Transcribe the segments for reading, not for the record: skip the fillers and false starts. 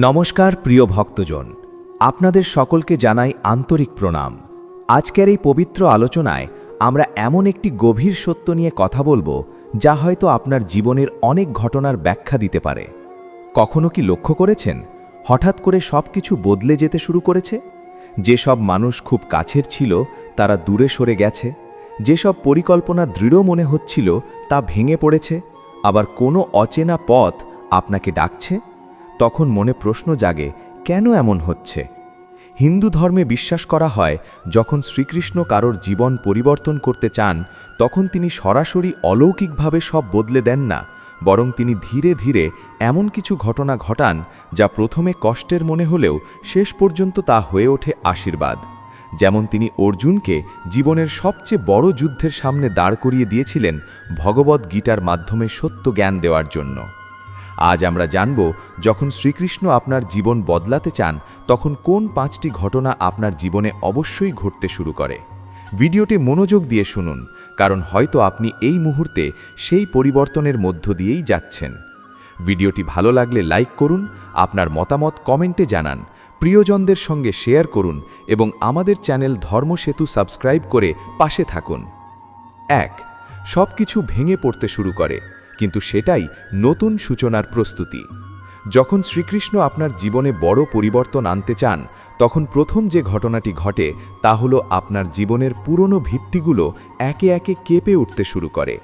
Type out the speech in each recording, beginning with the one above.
নমস্কার প্রিয় ভক্তজন, আপনাদের সকলকে জানাই আন্তরিক প্রণাম। আজকের এই পবিত্র আলোচনায় আমরা এমন একটি গভীর সত্য নিয়ে কথা বলবো যা হয়তো আপনার জীবনের অনেক ঘটনার ব্যাখ্যা দিতে পারে। কখনো কি লক্ষ্য করেছেন হঠাৎ করে সবকিছু বদলে যেতে শুরু করেছে? যেসব মানুষ খুব কাছের ছিল তারা দূরে সরে গেছে, যেসব পরিকল্পনা দৃঢ় মনে হচ্ছিল তা ভেঙে পড়েছে, আবার কোনো অচেনা পথ আপনাকে ডাকছে। তখন মনে প্রশ্ন জাগে, কেন এমন হচ্ছে? হিন্দু ধর্মে বিশ্বাস করা হয় যখন শ্রীকৃষ্ণ কারোর জীবন পরিবর্তন করতে চান তখন তিনি সরাসরি অলৌকিকভাবে সব বদলে দেন না, বরং তিনি ধীরে ধীরে এমন কিছু ঘটনা ঘটান যা প্রথমে কষ্টের মনে হলেও শেষ পর্যন্ত তা হয়ে ওঠে আশীর্বাদ। যেমন তিনি অর্জুনকে জীবনের সবচেয়ে বড় যুদ্ধের সামনে দাঁড় করিয়ে দিয়েছিলেন ভগবদ্ গীতার মাধ্যমে সত্য জ্ঞান দেওয়ার জন্য। আজ আমরা জানব, যখন শ্রীকৃষ্ণ আপনার জীবন বদলাতে চান তখন কোন 5টি ঘটনা আপনার জীবনে অবশ্যই ঘটতে শুরু করে। ভিডিওটি মনোযোগ দিয়ে শুনুন, কারণ হয়তো আপনি এই মুহূর্তে সেই পরিবর্তনের মধ্য দিয়েই যাচ্ছেন। ভিডিওটি ভালো লাগলে লাইক করুন, আপনার মতামত কমেন্টে জানান, প্রিয়জনদের সঙ্গে শেয়ার করুন এবং আমাদের চ্যানেল ধর্মসেতু সাবস্ক্রাইব করে পাশে থাকুন। 1. সবকিছু ভেঙে পড়তে শুরু করে, কিন্তু সেটাই নতুন সূচনার প্রস্তুতি। যখন শ্রীকৃষ্ণ আপনার জীবনে বড় পরিবর্তন আনতে চান তখন প্রথম যে ঘটনাটি ঘটে তা হলো আপনার জীবনের পুরনো ভিত্তিগুলো একে একে কেঁপে উঠতে শুরু করে।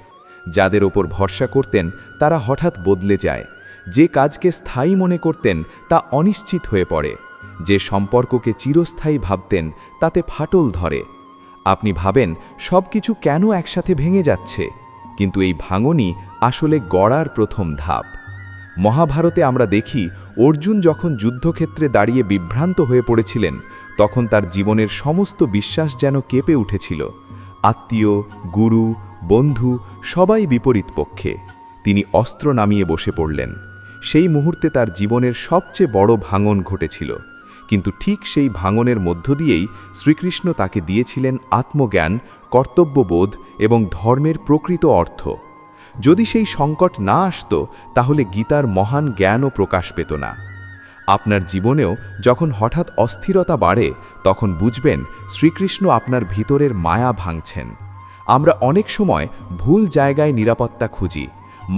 যাদের ওপর ভরসা করতেন তারা হঠাৎ বদলে যায়, যে কাজকে স্থায়ী মনে করতেন তা অনিশ্চিত হয়ে পড়ে, যে সম্পর্ককে চিরস্থায়ী ভাবতেন তাতে ফাটল ধরে। আপনি ভাবেন সবকিছু কেন একসাথে ভেঙে যাচ্ছে, কিন্তু এই ভাঙনই আসলে গড়ার প্রথম ধাপ। মহাভারতে আমরা দেখি অর্জুন যখন যুদ্ধক্ষেত্রে দাঁড়িয়ে বিভ্রান্ত হয়ে পড়েছিলেন তখন তার জীবনের সমস্ত বিশ্বাস যেন কেঁপে উঠেছিল। আত্মীয়, গুরু, বন্ধু সবাই বিপরীত পক্ষে। তিনি অস্ত্র নামিয়ে বসে পড়লেন। সেই মুহূর্তে তার জীবনের সবচেয়ে বড় ভাঙন ঘটেছিল, কিন্তু ঠিক সেই ভাঙনের মধ্য দিয়েই শ্রীকৃষ্ণ তাকে দিয়েছিলেন আত্মজ্ঞান, কর্তব্যবোধ এবং ধর্মের প্রকৃত অর্থ। যদি সেই সংকট না আসত তাহলে গীতার মহান জ্ঞানও প্রকাশ পেত না। আপনার জীবনেও যখন হঠাৎ অস্থিরতা বাড়ে তখন বুঝবেন শ্রীকৃষ্ণ আপনার ভিতরের মায়া ভাঙছেন। আমরা অনেক সময় ভুল জায়গায় নিরাপত্তা খুঁজি,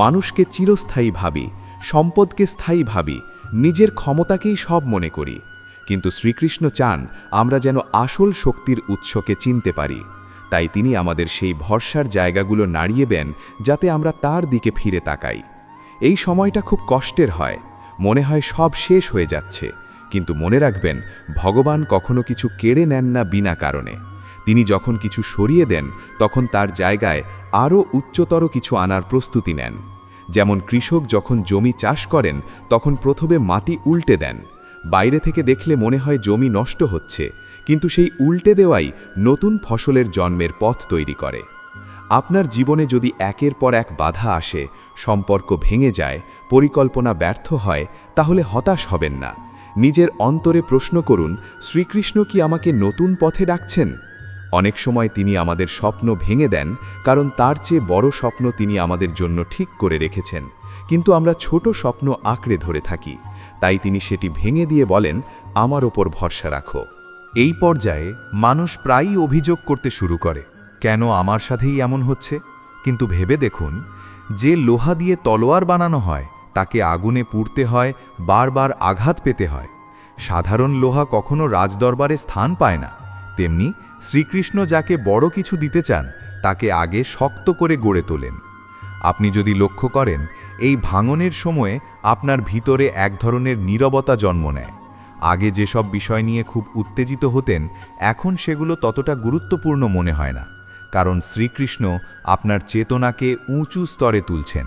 মানুষকে চিরস্থায়ী ভাবি, সম্পদকে স্থায়ী ভাবি, নিজের ক্ষমতাকেই সব মনে করি। কিন্তু শ্রীকৃষ্ণ চান আমরা যেন আসল শক্তির উৎসকে চিনতে পারি। তাই তিনি আমাদের সেই ভরসার জায়গাগুলো নাড়িয়ে দেন যাতে আমরা তার দিকে ফিরে তাকাই। এই সময়টা খুব কষ্টের হয়, মনে হয় সব শেষ হয়ে যাচ্ছে, কিন্তু মনে রাখবেন ভগবান কখনো কিছু কেড়ে নেন না বিনা কারণে। তিনি যখন কিছু সরিয়ে দেন তখন তার জায়গায় আরও উচ্চতর কিছু আনার প্রস্তুতি নেন। যেমন কৃষক যখন জমি চাষ করেন তখন প্রথমে মাটি উল্টে দেন। বাইরে থেকে দেখলে মনে হয় জমি নষ্ট হচ্ছে, কিন্তু সেই উল্টে দেওয়াই নতুন ফসলের জন্মের পথ তৈরি করে। আপনার জীবনে যদি একের পর এক বাধা আসে, সম্পর্ক ভেঙে যায়, পরিকল্পনা ব্যর্থ হয়, তাহলে হতাশ হবেন না। নিজের অন্তরে প্রশ্ন করুন, শ্রীকৃষ্ণ কি আমাকে নতুন পথে ডাকছেন? অনেক সময় তিনি আমাদের স্বপ্ন ভেঙে দেন কারণ তার চেয়ে বড় স্বপ্ন তিনি আমাদের জন্য ঠিক করে রেখেছেন, কিন্তু আমরা ছোট স্বপ্ন আঁকড়ে ধরে থাকি। তাই তিনি সেটি ভেঙে দিয়ে বলেন, আমার ওপর ভরসা রাখো। এই পর্যায়ে মানুষ প্রায়ই অভিযোগ করতে শুরু করে, কেন আমার সাথেই এমন হচ্ছে? কিন্তু ভেবে দেখুন, যে লোহা দিয়ে তলোয়ার বানানো হয় তাকে আগুনে পুড়তে হয়, বারবার আঘাত পেতে হয়। সাধারণ লোহা কখনো রাজদরবারে স্থান পায় না। তেমনি শ্রীকৃষ্ণ যাকে বড় কিছু দিতে চান তাকে আগে শক্ত করে গড়ে তোলেন। আপনি যদি লক্ষ্য করেন, এই ভাঙনের সময়ে আপনার ভিতরে এক ধরনের নীরবতা জন্ম নেয়। আগে যেসব বিষয় নিয়ে খুব উত্তেজিত হতেন এখন সেগুলো ততটা গুরুত্বপূর্ণ মনে হয় না, কারণ শ্রীকৃষ্ণ আপনার চেতনাকে উঁচু স্তরে তুলছেন।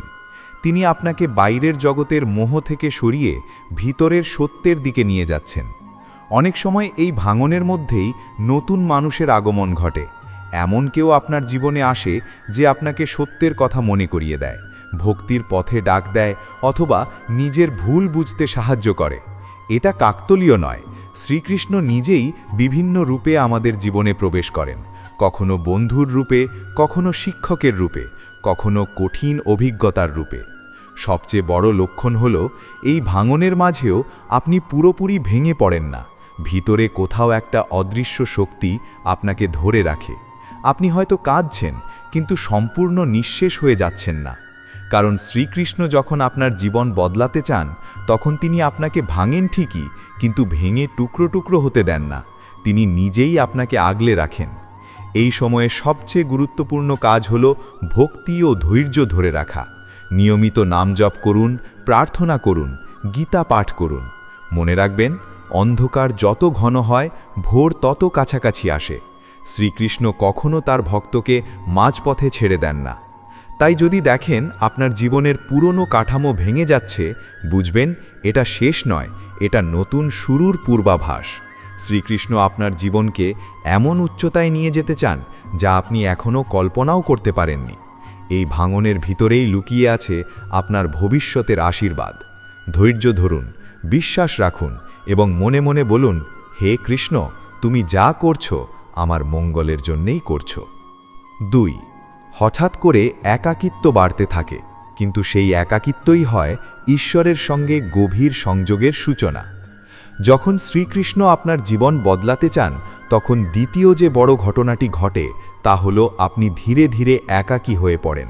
তিনি আপনাকে বাইরের জগতের মোহ থেকে সরিয়ে ভিতরের সত্যের দিকে নিয়ে যাচ্ছেন। অনেক সময় এই ভাঙনের মধ্যেই নতুন মানুষের আগমন ঘটে। এমন কেউ আপনার জীবনে আসে যে আপনাকে সত্যের কথা মনে করিয়ে দেয়, ভক্তির পথে ডাক দেয় অথবা নিজের ভুল বুঝতে সাহায্য করে। এটা কাকতালীয় নয়, শ্রীকৃষ্ণ নিজেই বিভিন্ন রূপে আমাদের জীবনে প্রবেশ করেন, কখনো বন্ধুর রূপে, কখনো শিক্ষকের রূপে, কখনো কঠিন অভিজ্ঞতার রূপে। সবচেয়ে বড় লক্ষণ হল এই ভাঙনের মাঝেও আপনি পুরোপুরি ভেঙে পড়েন না। ভিতরে কোথাও একটা অদৃশ্য শক্তি আপনাকে ধরে রাখে। আপনি হয়তো কাঁদছেন, কিন্তু সম্পূর্ণ নিঃশেষ হয়ে যাচ্ছেন না। কারণ শ্রীকৃষ্ণ যখন আপনার জীবন বদলাতে চান, তখন তিনি আপনাকে ভাঙেন ঠিকই, কিন্তু ভেঙে টুকরো টুকরো হতে দেন না। তিনি নিজেই আপনাকে আগলে রাখেন। এই সময়ে সবচেয়ে গুরুত্বপূর্ণ কাজ হল ভক্তি ও ধৈর্য ধরে রাখা। নিয়মিত নাম জপ করুন, প্রার্থনা করুন, গীতা পাঠ করুন। মনে রাখবেন, অন্ধকার যত ঘন হয়, ভোর তত কাছাকাছি আসে। শ্রীকৃষ্ণ কখনো তার ভক্তকে মাঝপথে ছেড়ে দেন না। তাই যদি দেখেন আপনার জীবনের পুরনো কাঠামো ভেঙে যাচ্ছে, বুঝবেন এটা শেষ নয়, এটা নতুন শুরুর পূর্বাভাস। শ্রীকৃষ্ণ আপনার জীবনকে এমন উচ্চতায় নিয়ে যেতে চান যা আপনি এখনও কল্পনাও করতে পারেননি। এই ভাঙনের ভিতরেই লুকিয়ে আছে আপনার ভবিষ্যতের আশীর্বাদ। ধৈর্য ধরুন, বিশ্বাস রাখুন এবং মনে মনে বলুন, হে কৃষ্ণ, তুমি যা করছো আমার মঙ্গলের জন্যেই করছো। 2. হঠাৎ করে একাকিত্ব বাড়তে থাকে, কিন্তু সেই একাকিত্বই হয় ঈশ্বরের সঙ্গে গভীর সংযোগের সূচনা। যখন শ্রীকৃষ্ণ আপনার জীবন বদলাতে চান, তখন দ্বিতীয় যে বড় ঘটনাটি ঘটে তা হল আপনি ধীরে ধীরে একাকী হয়ে পড়েন।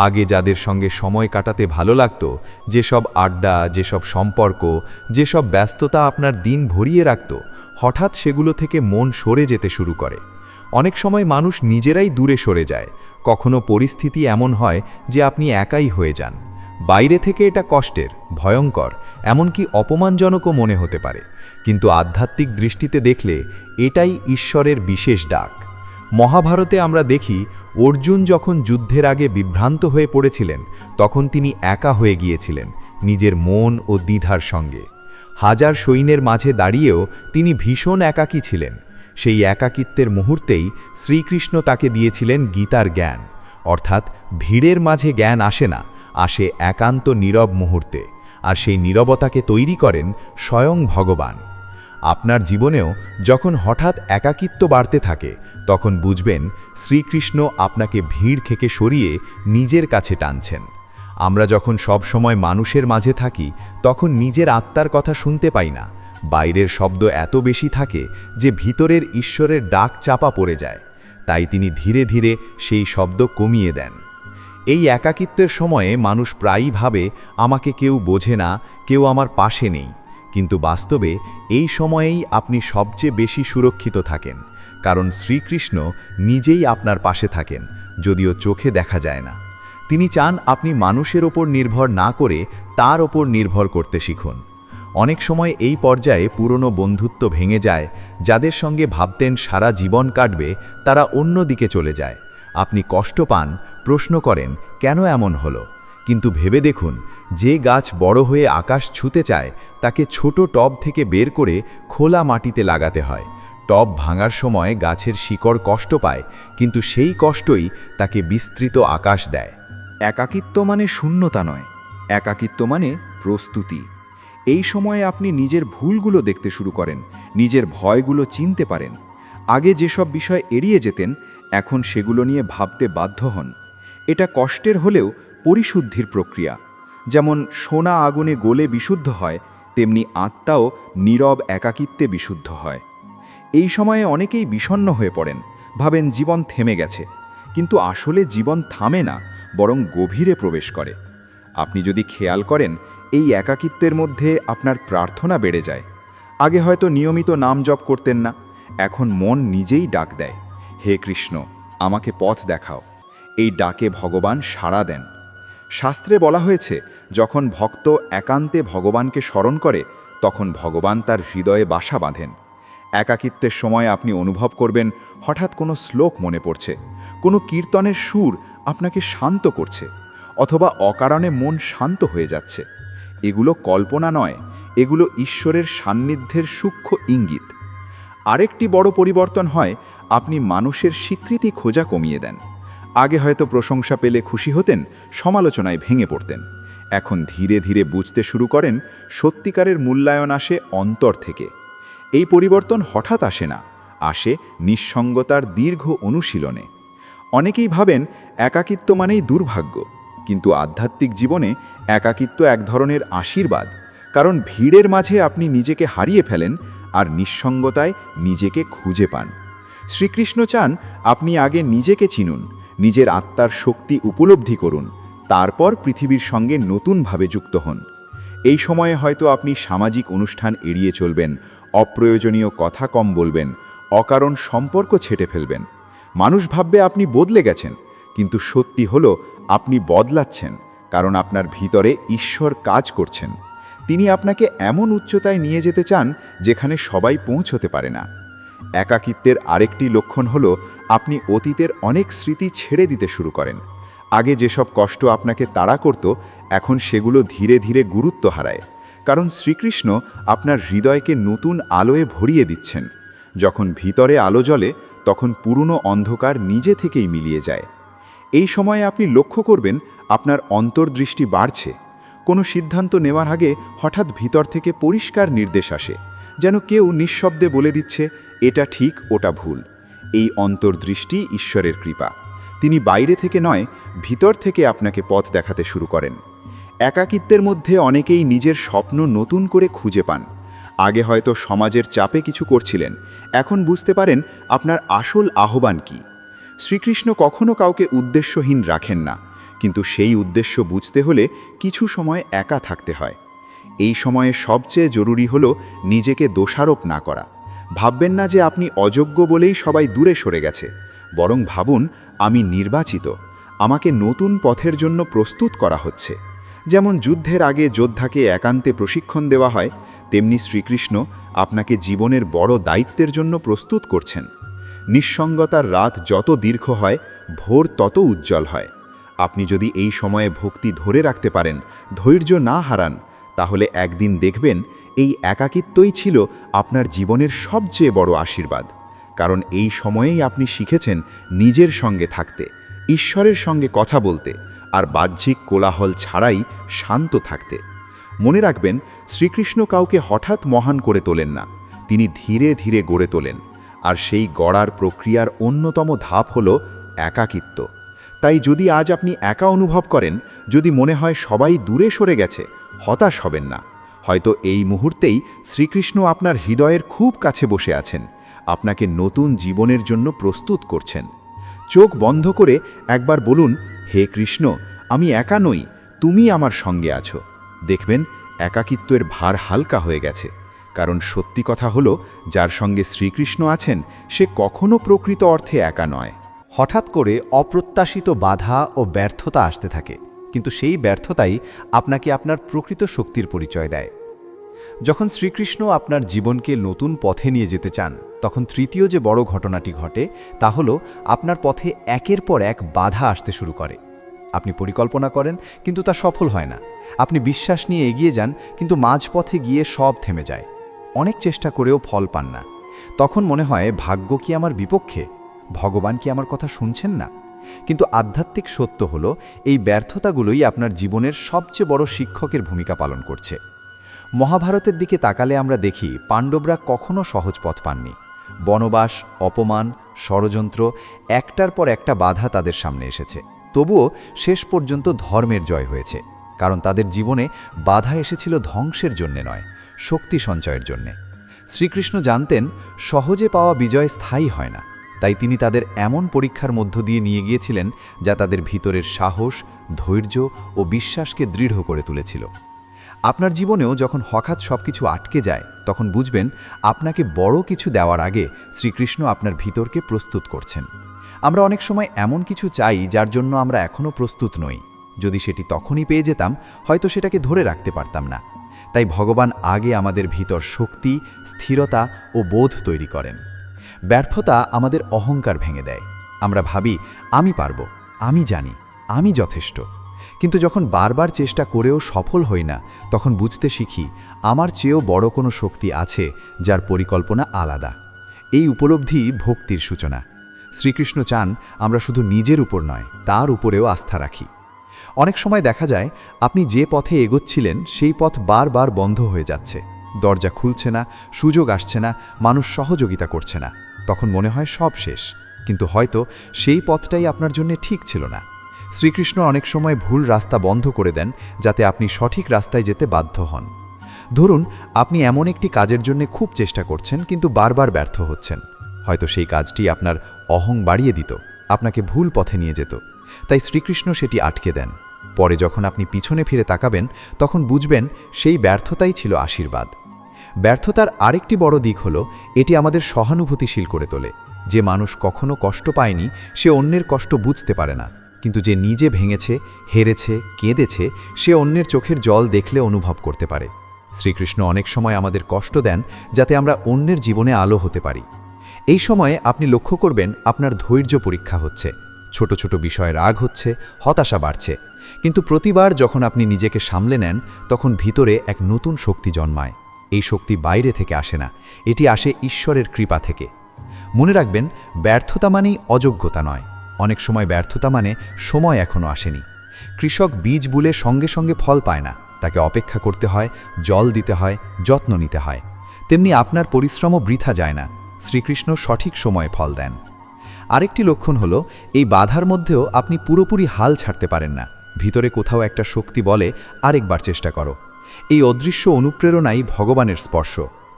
আগে যাদের সঙ্গে সময় কাটাতে ভালো লাগত, যেসব আড্ডা, যেসব সম্পর্ক, যেসব ব্যস্ততা আপনার দিন ভরিয়ে রাখত, হঠাৎ সেগুলো থেকে মন সরে যেতে শুরু করে। অনেক সময় মানুষ নিজেরাই দূরে সরে যায়। কখনো পরিস্থিতি এমন হয় যে আপনি একাই হয়ে যান। বাইরে থেকে এটা কষ্টের, ভয়ঙ্কর, এমনকি অপমানজনকও মনে হতে পারে, কিন্তু আধ্যাত্মিক দৃষ্টিতে দেখলে এটাই ঈশ্বরের বিশেষ ডাক। মহাভারতে আমরা দেখি, অর্জুন যখন যুদ্ধের আগে বিভ্রান্ত হয়ে পড়েছিলেন, তখন তিনি একা হয়ে গিয়েছিলেন নিজের মন ও দ্বিধার সঙ্গে। হাজার সৈন্যের মাঝে দাঁড়িয়েও তিনি ভীষণ একাকী ছিলেন। সেই একাকিত্বের মুহূর্তেই শ্রীকৃষ্ণ তাকে দিয়েছিলেন গীতার জ্ঞান। অর্থাৎ ভিড়ের মাঝে জ্ঞান আসে না, আসে একান্ত নীরব মুহূর্তে, আর সেই নীরবতাকে তৈরি করেন স্বয়ং ভগবান। আপনার জীবনেও যখন হঠাৎ একাকিত্ব বাড়তে থাকে, তখন বুঝবেন শ্রীকৃষ্ণ আপনাকে ভিড় থেকে সরিয়ে নিজের কাছে টানছেন। আমরা যখন সব সময় মানুষের মাঝে থাকি, তখন নিজের আত্মার কথা শুনতে পাই না। বাইরের শব্দ এত বেশি থাকে যে ভিতরের ঈশ্বরের ডাক চাপা পড়ে যায়। তাই তিনি ধীরে ধীরে সেই শব্দ কমিয়ে দেন। এই একাকিত্বের সময়ে মানুষ প্রায়ই ভাবে, আমাকে কেউ বোঝে না, কেউ আমার পাশে নেই। কিন্তু বাস্তবে এই সময়েই আপনি সবচেয়ে বেশি সুরক্ষিত থাকেন, কারণ শ্রীকৃষ্ণ নিজেই আপনার পাশে থাকেন, যদিও চোখে দেখা যায় না। তিনি চান আপনি মানুষের ওপর নির্ভর না করে তার ওপর নির্ভর করতে শিখুন। অনেক সময় এই পর্যায়ে পুরনো বন্ধুত্ব ভেঙে যায়। যাদের সঙ্গে ভাবতেন সারা জীবন কাটবে, তারা অন্য দিকে চলে যায়। আপনি কষ্ট পান, প্রশ্ন করেন কেন এমন হলো, কিন্তু ভেবে দেখুন, যে গাছ বড় হয়ে আকাশ ছুঁতে চায়, তাকে ছোট টব থেকে বের করে খোলা মাটিতে লাগাতে হয়। টব ভাঙার সময় গাছের শিকড় কষ্ট পায়, কিন্তু সেই কষ্টই তাকে বিস্তৃত আকাশ দেয়। একাকিত্ব মানে শূন্যতা নয়, একাকিত্ব মানে প্রস্তুতি। এই সময়ে আপনি নিজের ভুলগুলো দেখতে শুরু করেন, নিজের ভয়গুলো চিনতে পারেন। আগে যেসব বিষয় এড়িয়ে যেতেন, এখন সেগুলো নিয়ে ভাবতে বাধ্য হন। এটা কষ্টের হলেও পরিশুদ্ধির প্রক্রিয়া। যেমন সোনা আগুনে গলে বিশুদ্ধ হয়, তেমনি আত্মাও নীরব একাকিত্বে বিশুদ্ধ হয়। এই সময়ে অনেকেই বিষণ্ণ হয়ে পড়েন, ভাবেন জীবন থেমে গেছে। কিন্তু আসলে জীবন থামে না, বরং গভীরে প্রবেশ করে। আপনি যদি খেয়াল করেন, এই একাকিত্বের মধ্যে আপনার প্রার্থনা বেড়ে যায়। আগে হয়তো নিয়মিত নাম জপ করতেন না, এখন মন নিজেই ডাক দেয়, হে কৃষ্ণ, আমাকে পথ দেখাও। এই ডাকে ভগবান সাড়া দেন। শাস্ত্রে বলা হয়েছে, যখন ভক্ত একান্তে ভগবানকে স্মরণ করে, তখন ভগবান তার হৃদয়ে বাসা বাঁধেন। একাকিত্বের সময় আপনি অনুভব করবেন হঠাৎ কোনো শ্লোক মনে পড়ছে, কোনো কীর্তনের সুর আপনাকে শান্ত করছে, অথবা অকারণে মন শান্ত হয়ে যাচ্ছে। এগুলো কল্পনা নয়, এগুলো ঈশ্বরের সান্নিধ্যের সূক্ষ্ম ইঙ্গিত। আরেকটি বড় পরিবর্তন হয়, আপনি মানুষের স্বীকৃতি খোঁজা কমিয়ে দেন। আগে হয়তো প্রশংসা পেলে খুশি হতেন, সমালোচনায় ভেঙে পড়তেন। এখন ধীরে ধীরে বুঝতে শুরু করেন, সত্যিকারের মূল্যায়ন আসে অন্তর থেকে। এই পরিবর্তন হঠাৎ আসে না, আসে নিঃসঙ্গতার দীর্ঘ অনুশীলনে। অনেকেই ভাবেন একাকিত্ব মানেই দুর্ভাগ্য, কিন্তু আধ্যাত্মিক জীবনে একাকিত্ব এক ধরনের আশীর্বাদ, কারণ ভিড়ের মাঝে আপনি নিজেকে হারিয়ে ফেলেন আর নিঃসঙ্গতায় নিজেকে খুঁজে পান। শ্রীকৃষ্ণ চান আপনি আগে নিজেকে চিনুন, নিজের আত্মার শক্তি উপলব্ধি করুন, তারপর পৃথিবীর সঙ্গে নতুনভাবে যুক্ত হন। এই সময়ে হয়তো আপনি সামাজিক অনুষ্ঠান এড়িয়ে চলবেন, অপ্রয়োজনীয় কথা কম বলবেন, অকারণ সম্পর্ক ছেটে ফেলবেন। মানুষ ভাববে আপনি বদলে গেছেন, কিন্তু সত্যি হলো আপনি বদলাচ্ছেন, কারণ আপনার ভিতরে ঈশ্বর কাজ করছেন। তিনি আপনাকে এমন উচ্চতায় নিয়ে যেতে চান যেখানে সবাই পৌঁছতে পারে না। একাকিত্বের আরেকটি লক্ষণ হলো আপনি অতীতের অনেক স্মৃতি ছেড়ে দিতে শুরু করেন। আগে যেসব কষ্ট আপনাকে তাড়া করত, এখন সেগুলো ধীরে ধীরে গুরুত্ব হারায়, কারণ শ্রীকৃষ্ণ আপনার হৃদয়কে নতুন আলোয় ভরিয়ে দিচ্ছেন। যখন ভিতরে আলো জ্বলে, তখন পুরনো অন্ধকার নিজে থেকেই মিলিয়ে যায়। এই সময়ে আপনি লক্ষ্য করবেন আপনার অন্তর্দৃষ্টি বাড়ছে। কোনো সিদ্ধান্ত নেওয়ার আগে হঠাৎ ভিতর থেকে পরিষ্কার নির্দেশ আসে, যেন কেউ নিঃশব্দে বলে দিচ্ছে এটা ঠিক, ওটা ভুল। এই অন্তর্দৃষ্টি ঈশ্বরের কৃপা। তিনি বাইরে থেকে নয়, ভিতর থেকে আপনাকে পথ দেখাতে শুরু করেন। একাকিত্বের মধ্যে অনেকেই নিজের স্বপ্ন নতুন করে খুঁজে পান। আগে হয়তো সমাজের চাপে কিছু করছিলেন, এখন বুঝতে পারেন আপনার আসল আহ্বান কী। শ্রীকৃষ্ণ কখনো কাউকে উদ্দেশ্যহীন রাখেন না, কিন্তু সেই উদ্দেশ্য বুঝতে হলে কিছু সময় একা থাকতে হয়। এই সময়ে সবচেয়ে জরুরি হলো নিজেকে দোষারোপ না করা। ভাববেন না যে আপনি অযোগ্য বলেই সবাই দূরে সরে গেছে, বরং ভাবুন আমি নির্বাচিত, আমাকে নতুন পথের জন্য প্রস্তুত করা হচ্ছে। যেমন যুদ্ধের আগে যোদ্ধাকে একান্তে প্রশিক্ষণ দেওয়া হয়, তেমনি শ্রীকৃষ্ণ আপনাকে জীবনের বড় দায়িত্বের জন্য প্রস্তুত করছেন। নিঃসঙ্গতার রাত যত দীর্ঘ হয়, ভোর তত উজ্জ্বল হয়। আপনি যদি এই সময়ে ভক্তি ধরে রাখতে পারেন, ধৈর্য না হারান, তাহলে একদিন দেখবেন এই একাকিত্বই ছিল আপনার জীবনের সবচেয়ে বড় আশীর্বাদ। কারণ এই সময়েই আপনি শিখেছেন নিজের সঙ্গে থাকতে, ঈশ্বরের সঙ্গে কথা বলতে, আর বাহ্যিক কোলাহল ছাড়াই শান্ত থাকতে। মনে রাখবেন, শ্রীকৃষ্ণ কাউকে হঠাৎ মহান করে তোলেন না, তিনি ধীরে ধীরে গড়ে তোলেন। আর সেই গড়ার প্রক্রিয়ার অন্যতম ধাপ হল একাকিত্ব। তাই যদি আজ আপনি একা অনুভব করেন, যদি মনে হয় সবাই দূরে সরে গেছে, হতাশ হবেন না। হয়তো এই মুহূর্তেই শ্রীকৃষ্ণ আপনার হৃদয়ের খুব কাছে বসে আছেন, আপনাকে নতুন জীবনের জন্য প্রস্তুত করছেন। চোখ বন্ধ করে একবার বলুন, হে কৃষ্ণ, আমি একা নই, তুমি আমার সঙ্গে আছো। দেখবেন একাকিত্বের ভার হালকা হয়ে গেছে। কারণ সত্যি কথা হলো, যার সঙ্গে শ্রীকৃষ্ণ আছেন সে কখনো প্রকৃত অর্থে একা নয়। হঠাৎ করে অপ্রত্যাশিত বাধা ও ব্যর্থতা আসতে থাকে, কিন্তু সেই ব্যর্থতাই আপনাকে আপনার প্রকৃত শক্তির পরিচয় দেয়। যখন শ্রীকৃষ্ণ আপনার জীবনকে নতুন পথে নিয়ে যেতে চান, তখন তৃতীয় যে বড় ঘটনাটি ঘটে তা হলো আপনার পথে একের পর এক বাধা আসতে শুরু করে। আপনি পরিকল্পনা করেন, কিন্তু তা সফল হয় না। আপনি বিশ্বাস নিয়ে এগিয়ে যান, কিন্তু মাঝপথে গিয়ে সব থেমে যায়। অনেক চেষ্টা করেও ফল পান না। তখন মনে হয় ভাগ্য কি আমার বিপক্ষে, ভগবান কি আমার কথা শুনছেন না? কিন্তু আধ্যাত্মিক সত্য হলো, এই ব্যর্থতাগুলোই আপনার জীবনের সবচেয়ে বড় শিক্ষকের ভূমিকা পালন করছে। মহাভারতের দিকে তাকালে আমরা দেখি পাণ্ডবরা কখনো সহজ পথ পাননি। বনবাস, অপমান, ষড়যন্ত্র, একটার পর একটা বাধা তাদের সামনে এসেছে। তবুও শেষ পর্যন্ত ধর্মের জয় হয়েছে, কারণ তাদের জীবনে বাধা এসেছিল ধ্বংসের জন্যে নয়, শক্তি সঞ্চয়ের জন্যে। শ্রীকৃষ্ণ জানতেন সহজে পাওয়া বিজয় স্থায়ী হয় না, তাই তিনি তাদের এমন পরীক্ষার মধ্য দিয়ে নিয়ে গিয়েছিলেন যা তাদের ভিতরের সাহস, ধৈর্য ও বিশ্বাসকে দৃঢ় করে তুলেছিল। আপনার জীবনেও যখন হঠাৎ সবকিছু আটকে যায়, তখন বুঝবেন আপনাকে বড় কিছু দেওয়ার আগে শ্রীকৃষ্ণ আপনার ভিতরকে প্রস্তুত করছেন। আমরা অনেক সময় এমন কিছু চাই যার জন্য আমরা এখনও প্রস্তুত নই। যদি সেটি তখনই পেয়ে যেতাম, হয়তো সেটাকে ধরে রাখতে পারতাম না। তাই ভগবান আগে আমাদের ভিতর শক্তি, স্থিরতা ও বোধ তৈরি করেন। ব্যর্থতা আমাদের অহংকার ভেঙে দেয়। আমরা ভাবি আমি পারব, আমি জানি, আমি যথেষ্ট। কিন্তু যখন বারবার চেষ্টা করেও সফল হই না, তখন বুঝতে শিখি আমার চেয়েও বড় কোনো শক্তি আছে যার পরিকল্পনা আলাদা। এই উপলব্ধি ভক্তির সূচনা। শ্রীকৃষ্ণ চান আমরা শুধু নিজের উপর নয়, তার উপরেও আস্থা রাখি। অনেক সময় দেখা যায় আপনি যে পথে এগোচ্ছিলেন সেই পথ বারবার বন্ধ হয়ে যাচ্ছে, দরজা খুলছে না, সুযোগ আসছে না, মানুষ সহযোগিতা করছে না। তখন মনে হয় সব শেষ, কিন্তু হয়তো সেই পথটাই আপনার জন্য ঠিক ছিল না। শ্রীকৃষ্ণ অনেক সময় ভুল রাস্তা বন্ধ করে দেন যাতে আপনি সঠিক রাস্তায় যেতে বাধ্য হন। ধরুন আপনি এমন একটি কাজের জন্য খুব চেষ্টা করছেন কিন্তু বারবার ব্যর্থ হচ্ছেন। হয়তো সেই কাজটি আপনার অহং বাড়িয়ে দিত, আপনাকে ভুল পথে নিয়ে যেত, তাই শ্রীকৃষ্ণ সেটি আটকে দেন। পরে যখন আপনি পিছনে ফিরে তাকাবেন তখন বুঝবেন সেই ব্যর্থতাই ছিল আশীর্বাদ। ব্যর্থতার আরেকটি বড় দিক হলো এটি আমাদের সহানুভূতিশীল করে তোলে। যে মানুষ কখনো কষ্ট পায়নি সে অন্যের কষ্ট বুঝতে পারে না, কিন্তু যে নিজে ভেঙেছে, হেরেছে, কেঁদেছে সে অন্যের চোখের জল দেখলে অনুভব করতে পারে। শ্রীকৃষ্ণ অনেক সময় আমাদের কষ্ট দেন যাতে আমরা অন্যের জীবনে আলো হতে পারি। এই সময়ে আপনি লক্ষ্য করবেন আপনার ধৈর্য পরীক্ষা হচ্ছে, ছোট ছোট বিষয়ে রাগ হচ্ছে, হতাশা বাড়ছে, কিন্তু প্রতিবার যখন আপনি নিজেকে সামলে নেন তখন ভিতরে এক নতুন শক্তি জন্মায়। এই শক্তি বাইরে থেকে আসে না, এটি আসে ঈশ্বরের কৃপা থেকে। মনে রাখবেন, ব্যর্থতা মানেই অযোগ্যতা নয়। অনেক সময় ব্যর্থতা মানে সময় এখনও আসেনি। কৃষক বীজ বুলে সঙ্গে সঙ্গে ফল পায় না, তাকে অপেক্ষা করতে হয়, জল দিতে হয়, যত্ন নিতে হয়। তেমনি আপনার পরিশ্রমও বৃথা যায় না, শ্রীকৃষ্ণ সঠিক সময়ে ফল দেন। আরেকটি লক্ষণ হলো এই বাধার মধ্যেও আপনি পুরোপুরি হাল ছাড়তে পারেন না। ভিতরে কোথাও একটা শক্তি বলে আরেকবার চেষ্টা করো। এই অদৃশ্য অনুপ্রেরণাই ভগবানের স্পর্শ।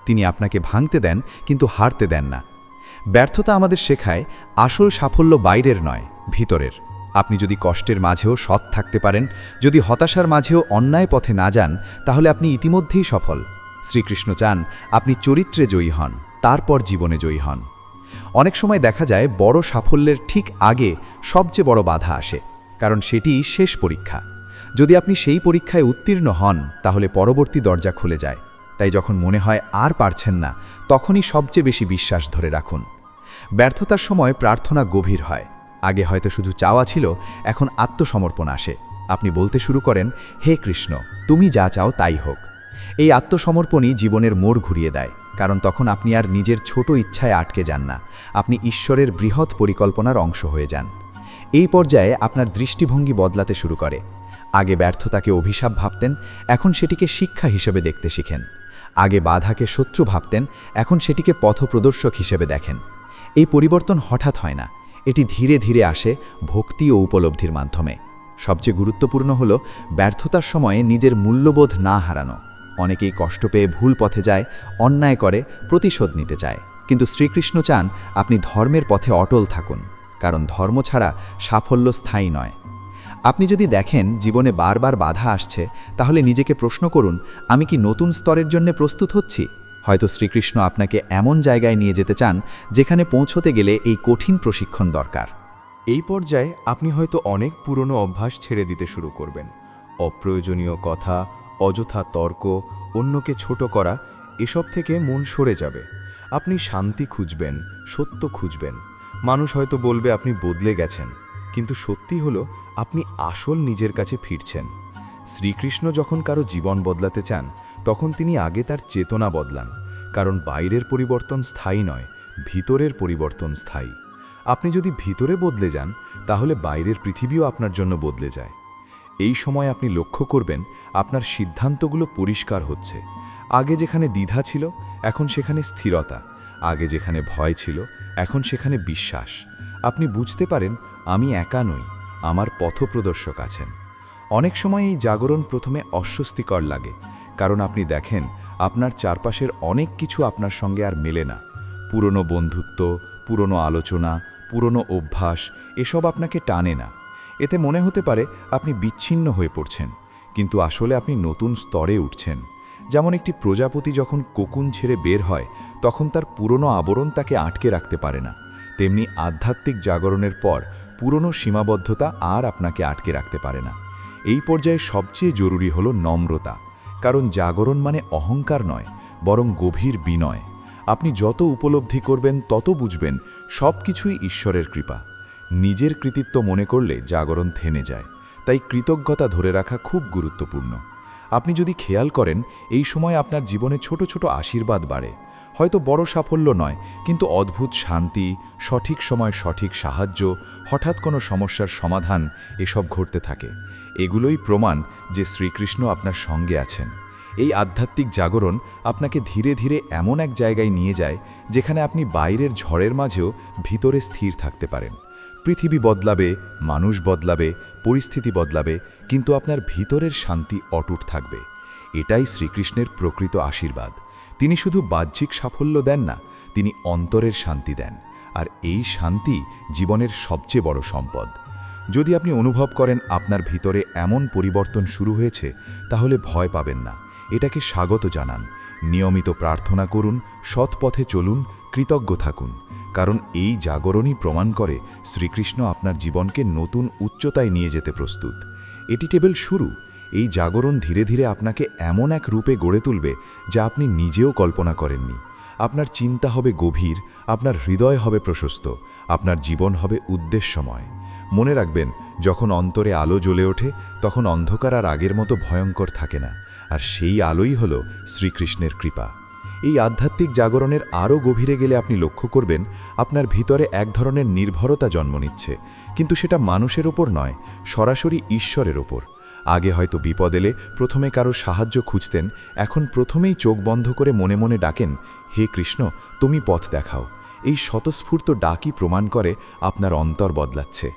তিনি আপনাকে ভাঙতে দেন কিন্তু হারতে দেন না। ব্যর্থতা আমাদের শেখায় আসল সাফল্য বাইরের নয়, ভিতরের। আপনি যদি কষ্টের মাঝেও সৎ থাকতে পারেন, যদি হতাশার মাঝেও অন্যায় পথে না যান, তাহলে আপনি ইতিমধ্যেই সফল। শ্রীকৃষ্ণ চান আপনি চরিত্রে জয়ী হন, তারপর জীবনে জয়ী হন। অনেক সময় দেখা যায় বড় সাফল্যের ঠিক আগে সবচেয়ে বড় বাধা আসে, কারণ সেটি শেষ পরীক্ষা। যদি আপনি সেই পরীক্ষায় উত্তীর্ণ হন তাহলে পরবর্তী দরজা খুলে যায়। তাই যখন মনে হয় আর পারছেন না, তখনই সবচেয়ে বেশি বিশ্বাস ধরে রাখুন। ব্যর্থতার সময় প্রার্থনা গভীর হয়। আগে হয়তো শুধু চাওয়া ছিল, এখন আত্মসমর্পণ আসে। আপনি বলতে শুরু করেন, হে কৃষ্ণ, তুমি যা চাও তাই হোক। এই আত্মসমর্পণই জীবনের মোড় ঘুরিয়ে দেয়, কারণ তখন আপনি আর নিজের ছোট ইচ্ছায় আটকে যান না, আপনি ঈশ্বরের বৃহৎ পরিকল্পনার অংশ হয়ে যান। এই পর্যায়ে আপনার দৃষ্টিভঙ্গি বদলাতে শুরু করে। আগে ব্যর্থতাকে অভিশাপ ভাবতেন, এখন সেটিকে শিক্ষা হিসেবে দেখতে শিখেন। আগে বাধাকে শত্রু ভাবতেন, এখন সেটিকে পথপ্রদর্শক হিসেবে দেখেন। এই পরিবর্তন হঠাৎ হয় না, এটি ধীরে ধীরে আসে ভক্তি ও উপলব্ধির মাধ্যমে। সবচেয়ে গুরুত্বপূর্ণ হল ব্যর্থতার সময়ে নিজের মূল্যবোধ না হারানো। অনেকেই কষ্ট পেয়ে ভুল পথে যায়, অন্যায় করে, প্রতিশোধ নিতে চায়, কিন্তু শ্রীকৃষ্ণ চান আপনি ধর্মের পথে অটল থাকুন, কারণ ধর্ম ছাড়া সাফল্য স্থায়ী নয়। আপনি যদি দেখেন জীবনে বারবার বাধা আসছে, তাহলে নিজেকে প্রশ্ন করুন, আমি কি নতুন স্তরের জন্য প্রস্তুত হচ্ছি? হয়তো শ্রীকৃষ্ণ আপনাকে এমন জায়গায় নিয়ে যেতে চান যেখানে পৌঁছতে গেলে এই কঠিন প্রশিক্ষণ দরকার। এই পর্যায়ে আপনি হয়তো অনেক পুরনো অভ্যাস ছেড়ে দিতে শুরু করবেন। অপ্রয়োজনীয় কথা, অযথা তর্ক, অন্যকে ছোট করা, এসব থেকে মন সরে যাবে। আপনি শান্তি খুঁজবেন, সত্য খুঁজবেন। মানুষ হয়তো বলবে আপনি বদলে গেছেন, কিন্তু সত্যি হলো আপনি আসল নিজের কাছে ফিরছেন। শ্রীকৃষ্ণ যখন কারো জীবন বদলাতে চান তখন তিনি আগে তার চেতনা বদলান, কারণ বাইরের পরিবর্তন স্থায়ী নয়, ভিতরের পরিবর্তন স্থায়ী। আপনি যদি ভিতরে বদলে যান তাহলে বাইরের পৃথিবীও আপনার জন্য বদলে যায়। এই সময় আপনি লক্ষ্য করবেন আপনার সিদ্ধান্তগুলো পরিষ্কার হচ্ছে। আগে যেখানে দ্বিধা ছিল এখন সেখানে স্থিরতা, আগে যেখানে ভয় ছিল এখন সেখানে বিশ্বাস। আপনি বুঝতে পারেন আমি একা নই, আমার পথপ্রদর্শক আছেন। অনেক সময় এই জাগরণ প্রথমে অস্বস্তিকর লাগে, কারণ আপনি দেখেন আপনার চারপাশের অনেক কিছু আপনার সঙ্গে আর মেলে না। পুরনো বন্ধুত্ব, পুরনো আলোচনা, পুরনো অভ্যাস, এসব আপনাকে টানে না। এতে মনে হতে পারে আপনি বিচ্ছিন্ন হয়ে পড়ছেন, কিন্তু আসলে আপনি নতুন স্তরে উঠছেন। যেমন একটি প্রজাপতি যখন কোকুন ছেড়ে বের হয় তখন তার পুরনো আবরণ তাকে আটকে রাখতে পারে না, তেমনি আধ্যাত্মিক জাগরণের পর পুরনো সীমাবদ্ধতা আর আপনাকে আটকে রাখতে পারে না। এই পর্যায়ে সবচেয়ে জরুরি হলো নম্রতা, কারণ জাগরণ মানে অহংকার নয়, বরং গভীর বিনয়। আপনি যত উপলব্ধি করবেন তত বুঝবেন সব কিছুই ঈশ্বরের কৃপা। নিজের কৃতিত্ব মনে করলে জাগরণ থেমে যায়, তাই কৃতজ্ঞতা ধরে রাখা খুব গুরুত্বপূর্ণ। আপনি যদি খেয়াল করেন এই সময় আপনার জীবনে ছোট ছোট আশীর্বাদ বাড়ে। হয়তো বড় সাফল্য নয়, কিন্তু অদ্ভুত শান্তি, সঠিক সময় সঠিক সাহায্য, হঠাৎ কোনো সমস্যার সমাধান, এসব ঘটতে থাকে। এগুলোই প্রমাণ যে শ্রীকৃষ্ণ আপনার সঙ্গে আছেন। এই আধ্যাত্মিক জাগরণ আপনাকে ধীরে ধীরে এমন এক জায়গায় নিয়ে যায় যেখানে আপনি বাইরের ঝড়ের মাঝেও ভিতরে স্থির থাকতে পারেন। পৃথিবী বদলাবে, মানুষ বদলাবে, পরিস্থিতি বদলাবে, কিন্তু আপনার ভিতরের শান্তি অটুট থাকবে। এটাই শ্রীকৃষ্ণের প্রকৃত আশীর্বাদ। তিনি শুধু বাহ্যিক সাফল্য দেন না, তিনি অন্তরের শান্তি দেন। আর এই শান্তি জীবনের সবচেয়ে বড় সম্পদ। যদি আপনি অনুভব করেন আপনার ভিতরে এমন পরিবর্তন শুরু হয়েছে, তাহলে ভয় পাবেন না, এটাকে স্বাগত জানান। নিয়মিত প্রার্থনা করুন, সৎ পথে চলুন, কৃতজ্ঞ থাকুন, কারণ এই জাগরণই প্রমাণ করে শ্রীকৃষ্ণ আপনার জীবনকে নতুন উচ্চতায় নিয়ে যেতে প্রস্তুত। এটি কেবল শুরু। এই জাগরণ ধীরে ধীরে আপনাকে এমন এক রূপে গড়ে তুলবে যা আপনি নিজেও কল্পনা করেননি। আপনার চিন্তা হবে গভীর, আপনার হৃদয় হবে প্রশস্ত, আপনার জীবন হবে উদ্দেশ্যময়। মনে রাখবেন, যখন অন্তরে আলো জ্বলে ওঠে, তখন অন্ধকার আর আগের মতো ভয়ঙ্কর থাকে না। আর সেই আলোই হল শ্রীকৃষ্ণের কৃপা। এই আধ্যাত্মিক জাগরণের আরও গভীরে গেলে আপনি লক্ষ্য করবেন আপনার ভিতরে এক ধরনের নির্ভরতা জন্ম নিচ্ছে, কিন্তু সেটা মানুষের ওপর নয়, সরাসরি ঈশ্বরের ওপর। আগে হয়তো বিপদ এলে প্রথমে কারো সাহায্য খুঁজতেন, এখন প্রথমেই চোখ বন্ধ করে মনে মনে ডাকেন, হে কৃষ্ণ, তুমি পথ দেখাও। এই স্বতঃস্ফূর্ত ডাকই প্রমাণ করে আপনার অন্তর বদলাচ্ছে।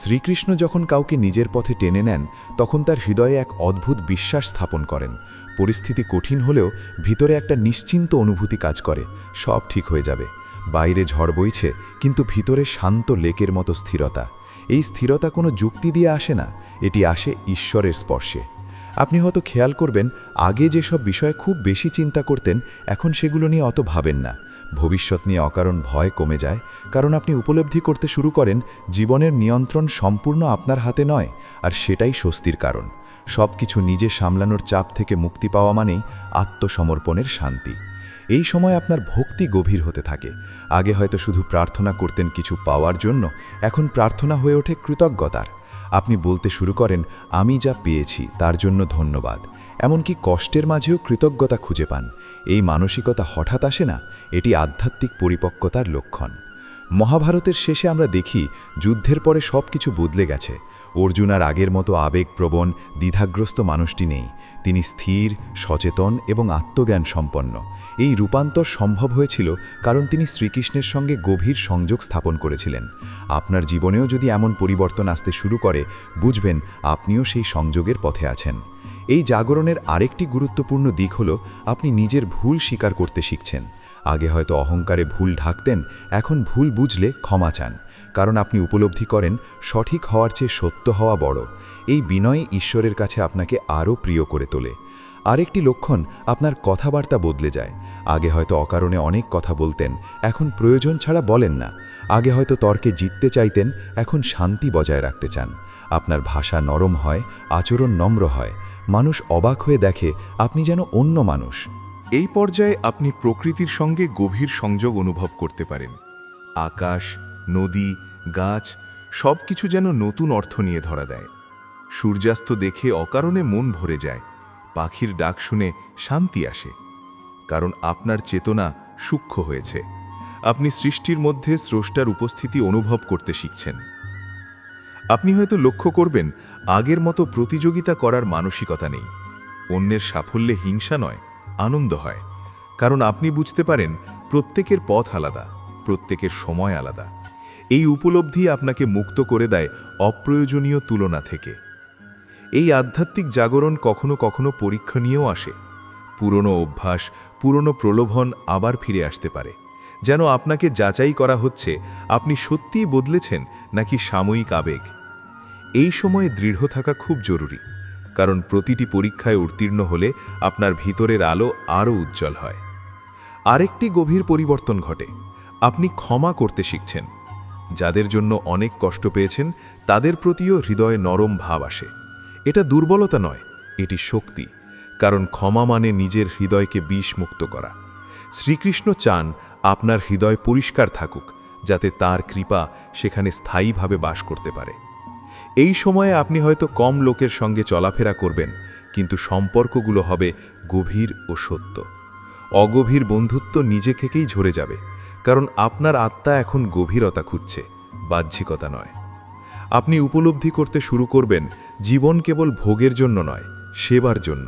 শ্রীকৃষ্ণ যখন কাউকে নিজের পথে টেনে নেন, তখন তার হৃদয়ে এক অদ্ভুত বিশ্বাস স্থাপন করেন। পরিস্থিতি কঠিন হলেও ভিতরে একটা নিশ্চিন্ত অনুভূতি কাজ করে, সব ঠিক হয়ে যাবে। বাইরে ঝড় বইছে, কিন্তু ভিতরে শান্ত লেকের মতো স্থিরতা। এই স্থিরতা কোনো যুক্তি দিয়ে আসে না, এটি আসে ঈশ্বরের স্পর্শে। আপনি হয়তো খেয়াল করবেন, আগে যেসব বিষয়ে খুব বেশি চিন্তা করতেন, এখন সেগুলো নিয়ে অত ভাবেন না। ভবিষ্যৎ নিয়ে অকারণ ভয় কমে যায়, কারণ আপনি উপলব্ধি করতে শুরু করেন জীবনের নিয়ন্ত্রণ সম্পূর্ণ আপনার হাতে নয়, আর সেটাই স্বস্তির কারণ। সব কিছু নিজে সামলানোর চাপ থেকে মুক্তি পাওয়া মানেই আত্মসমর্পণের শান্তি। এই সময় আপনার ভক্তি গভীর হতে থাকে। আগে হয়তো শুধু প্রার্থনা করতেন কিছু পাওয়ার জন্য, এখন প্রার্থনা হয়ে ওঠে কৃতজ্ঞতার। আপনি বলতে শুরু করেন, আমি যা পেয়েছি তার জন্য ধন্যবাদ। এমনকি কষ্টের মাঝেও কৃতজ্ঞতা খুঁজে পান। এই মানসিকতা হঠাৎ আসে না, এটি আধ্যাত্মিক পরিপক্কতার লক্ষণ। মহাভারতের শেষে আমরা দেখি যুদ্ধের পরে সব কিছু বদলে গেছে। অর্জুন আর আগের মতো আবেগপ্রবণ, দ্বিধাগ্রস্ত মানুষটি নেই। তিনি স্থির, সচেতন এবং আত্মজ্ঞান সম্পন্ন। এই রূপান্তর সম্ভব হয়েছিল কারণ তিনি শ্রীকৃষ্ণের সঙ্গে গভীর সংযোগ স্থাপন করেছিলেন। আপনার জীবনেও যদি এমন পরিবর্তন আসতে শুরু করে, বুঝবেন আপনিও সেই সংযোগের পথে আছেন। এই জাগরণের আরেকটি গুরুত্বপূর্ণ দিক হল আপনি নিজের ভুল স্বীকার করতে শিখছেন। আগে হয়তো অহংকারে ভুল ঢাকতেন, এখন ভুল বুঝলে ক্ষমা চান, কারণ আপনি উপলব্ধি করেন সঠিক হওয়ার চেয়ে সত্য হওয়া বড়। এই বিনয় ঈশ্বরের কাছে আপনাকে আরও প্রিয় করে তোলে। আরেকটি লক্ষণ, আপনার কথাবার্তা বদলে যায়। আগে হয়তো অকারণে অনেক কথা বলতেন, এখন প্রয়োজন ছাড়া বলেন না। আগে হয়তো তর্কে জিততে চাইতেন, এখন শান্তি বজায় রাখতে চান। আপনার ভাষা নরম হয়, আচরণ নম্র হয়। মানুষ অবাক হয়ে দেখে আপনি যেন অন্য মানুষ। এই পর্যায়ে আপনি প্রকৃতির সঙ্গে গভীর সংযোগ অনুভব করতে পারেন। আকাশ, নদী, গাছ সব কিছু যেন নতুন অর্থ নিয়ে ধরা দেয়। সূর্যাস্ত দেখে অকারণে মন ভরে যায়। পাখির ডাক শুনে শান্তি আসে, কারণ আপনার চেতনা সূক্ষ্ম হয়েছে। আপনি সৃষ্টির মধ্যে স্রষ্টার উপস্থিতি অনুভব করতে শিখছেন। আপনি হয়তো লক্ষ্য করবেন, আগের মতো প্রতিযোগিতা করার মানসিকতা নেই। অন্যের সাফল্যে হিংসা নয়, আনন্দ হয়, কারণ আপনি বুঝতে পারেন প্রত্যেকের পথ আলাদা, প্রত্যেকের সময় আলাদা। এই উপলব্ধি আপনাকে মুক্ত করে দেয় অপ্রয়োজনীয় তুলনা থেকে। এই আধ্যাত্মিক জাগরণ কখনো কখনো পরীক্ষা নিয়েও আসে। পুরনো অভ্যাস, পুরনো প্রলোভন আবার ফিরে আসতে পারে, যেন আপনাকে যাচাই করা হচ্ছে আপনি সত্যিই বদলেছেন নাকি সাময়িক আবেগ। এই সময়ে দৃঢ় থাকা খুব জরুরি, কারণ প্রতিটি পরীক্ষায় উত্তীর্ণ হলে আপনার ভিতরের আলো আরও উজ্জ্বল হয়। আরেকটি গভীর পরিবর্তন ঘটে, আপনি ক্ষমা করতে শিখছেন। যাদের জন্য অনেক কষ্ট পেয়েছেন, তাদের প্রতিও হৃদয়ে নরম ভাব আসে। এটা দুর্বলতা নয়, এটি শক্তি, কারণ ক্ষমা মানে নিজের হৃদয়কে বিষমুক্ত করা। শ্রীকৃষ্ণ চান আপনার হৃদয় পরিষ্কার থাকুক, যাতে তার কৃপা সেখানে স্থায়ীভাবে বাস করতে পারে। এই সময়ে আপনি হয়তো কম লোকের সঙ্গে চলাফেরা করবেন, কিন্তু সম্পর্কগুলো হবে গভীর ও সত্য। অগভীর বন্ধুত্ব নিজে থেকেই ঝরে যাবে, কারণ আপনার আত্মা এখন গভীরতা খুঁজছে, বাহ্যিকতা নয়। আপনি উপলব্ধি করতে শুরু করবেন জীবন কেবল ভোগের জন্য নয়, সেবার জন্য।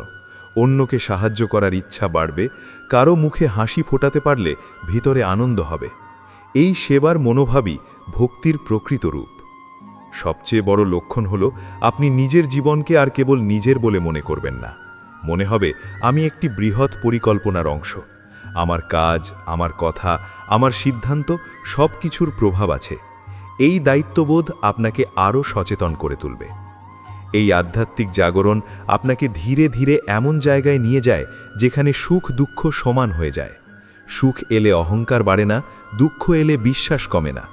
অন্যকে সাহায্য করার ইচ্ছা বাড়বে, কারো মুখে হাসি ফোটাতে পারলে ভিতরে আনন্দ হবে। এই সেবার মনোভাবই ভক্তির প্রকৃত রূপ। সবচেয়ে বড় লক্ষণ হল আপনি নিজের জীবনকে আর কেবল নিজের বলে মনে করবেন না। মনে হবে আমি একটি বৃহৎ পরিকল্পনার অংশ। আমার কাজ, আমার কথা, আমার সিদ্ধান্ত সব কিছুর প্রভাব আছে। এই দায়িত্ববোধ আপনাকে আরও সচেতন করে তুলবে। এই আধ্যাত্মিক জাগরণ আপনাকে ধীরে ধীরে এমন জায়গায় নিয়ে যায় যেখানে সুখ দুঃখ সমান হয়ে যায়। সুখ এলে অহংকার বাড়ে না, দুঃখ এলে বিশ্বাস কমে না।